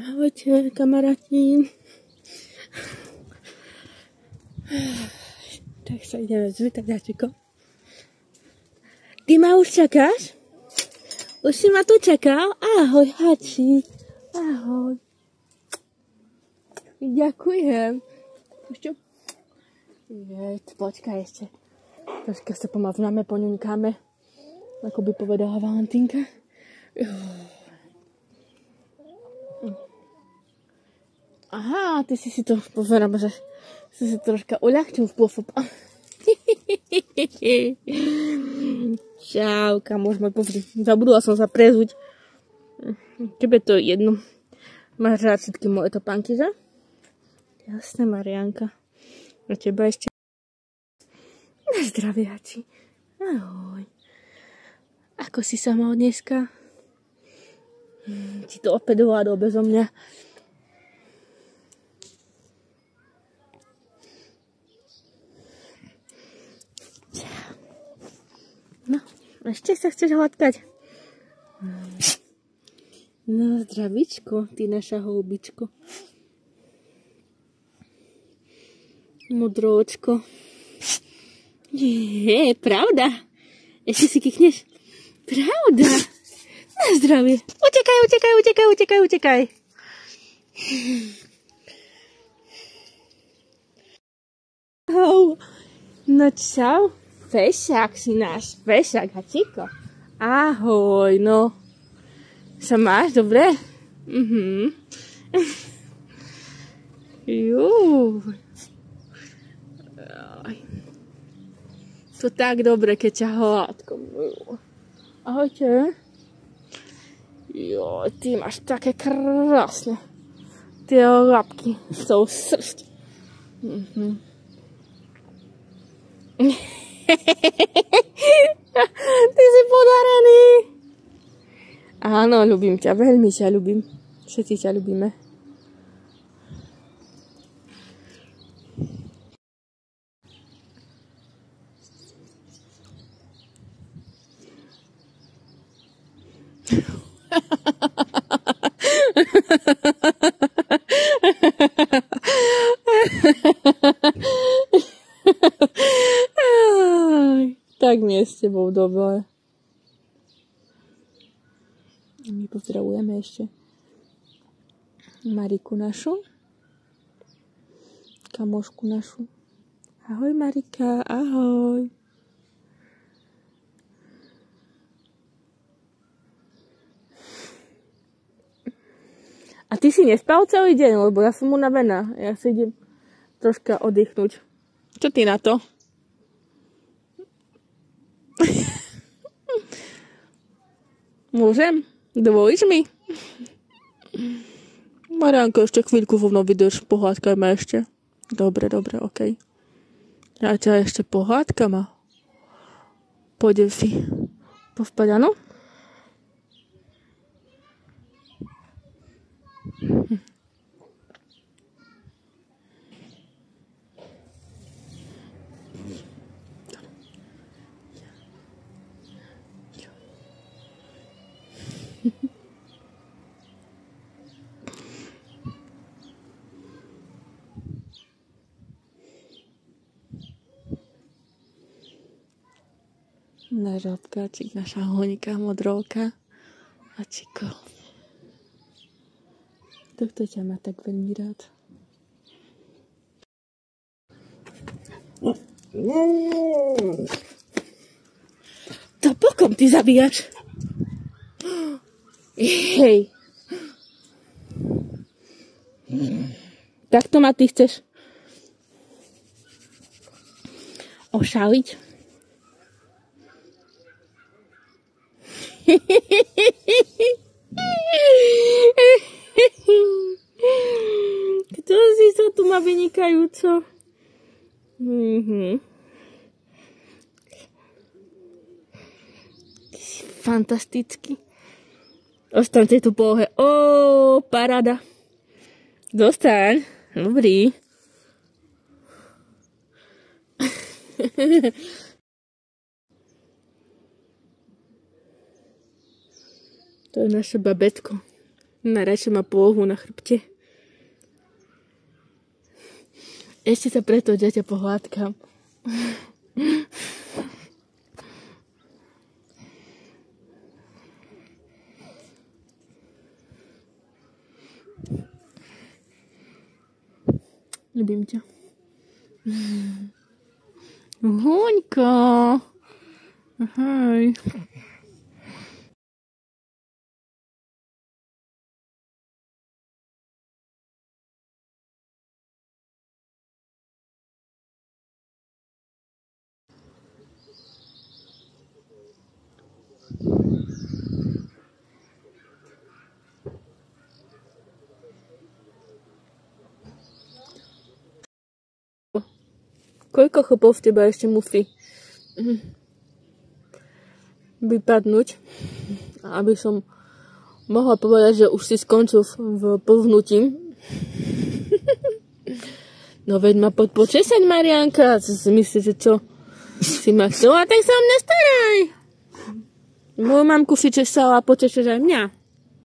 Ahojte, kamaráti. Tak sa ideme zvítať, Hačiko. Ty ma už čakáš? Už si ma tu čakal? Ahoj, Hači. Ahoj. Ďakujem. Ešte? Počkaj ešte. Troška sa pomaznáme, poňuňkáme. Ako by povedala Valentínka. Aha, ty si to pozerám, že si troška uľahčil spôsob. Čau, kamoš môj, pozri. Zabudla som sa prezúť. Tebe to je jedno. Máš rád všetky moje topánky, že? Jasné, Marianka. A teba ešte... Na zdravie, Hači. Ahoj. Ako si sa mal dneska? Ti to opäť dovládol bezo mňa. No, ešte sa chceš hladkať? No, zdravíčko, ty naša houbičko. Modročko. Je, pravda. Ešte si kýchneš? Pravda. Na zdravie. Utekaj, utekaj, utekaj, utekaj, utekaj. No čau. Fešák si náš. Fešák, Hačiko. Ahoj, no. Sa máš, dobre? To tak dobre, keď ťa hladko. Ahojte. Jo, ty máš také krásne. Tie labky sú sršť. Ty si podarený. Áno, ľubím ťa, veľmi ťa ľubím. Všetci ťa ľubíme. Tak nie s tebou dobre. My pozdravujeme ešte Mariku našu, kamošku našu. Ahoj Marika, ahoj. A ty si nespal celý deň, lebo ja som unavená. Ja si idem troška oddychnúť. Čo ty na to? Môžem? Dovolíš mi? Marianko, ešte chvíľku vo mnou vydrž, pohádkaj ma ešte. Dobre, okej. Ja ťa ešte pohádkam a pôjdem si pospať, áno? Náš obkáčik, naša honika, modrovka. Hačiko. Tohto ťa má tak veľmi rád. To bokom ty zabíjaš. Hej. Takto ma ty chceš ošaliť? Kto si to tu má vynikajúco? Fantasticky. Ostaňte tu polohe. Paráda. Zostaň. Dobrý. To je naše babetko. Radšej má polohu na chrbte. Ešte sa preto dieťa pohľadkám. Ľubím ťa. Hoňka. Ahoj. Koľko chopov v teba ešte musí vypadnúť, aby som mohla povedať, že už si skončil v plvnutí. No veď ma počesať, Marianka. Myslíš, že čo? Si ma chcela, tak sa o mňa staraj. Moju mamku si česala a počešeš aj mňa.